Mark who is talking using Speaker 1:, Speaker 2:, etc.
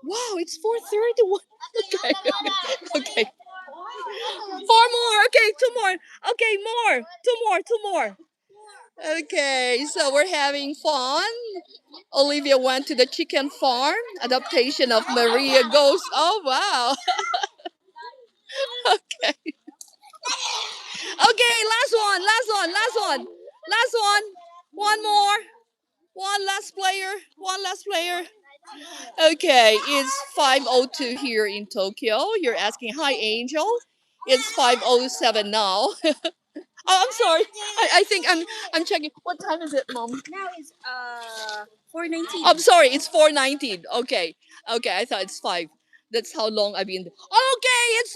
Speaker 1: Wow, it's 4:31. Okay, okay. Four more. Okay, two more. Okay, more. Two more. Two more. Okay, so we're having fun. Olivia went to the chicken farm adaptation of Maria Goes. Oh wow. Okay. Okay, last one. Last one. Last one. Last one. One more. One last player. One last player. Okay, it's 5:02 here in Tokyo. You're asking, hi, Angel. It's 5:07 now. Oh, I'm sorry. I think I'm checking. What time is it, Mom?
Speaker 2: Now it's 4:19.
Speaker 1: I'm sorry. It's 4:19. Okay. Okay. I thought it's five. That's how long I've been. Okay. It's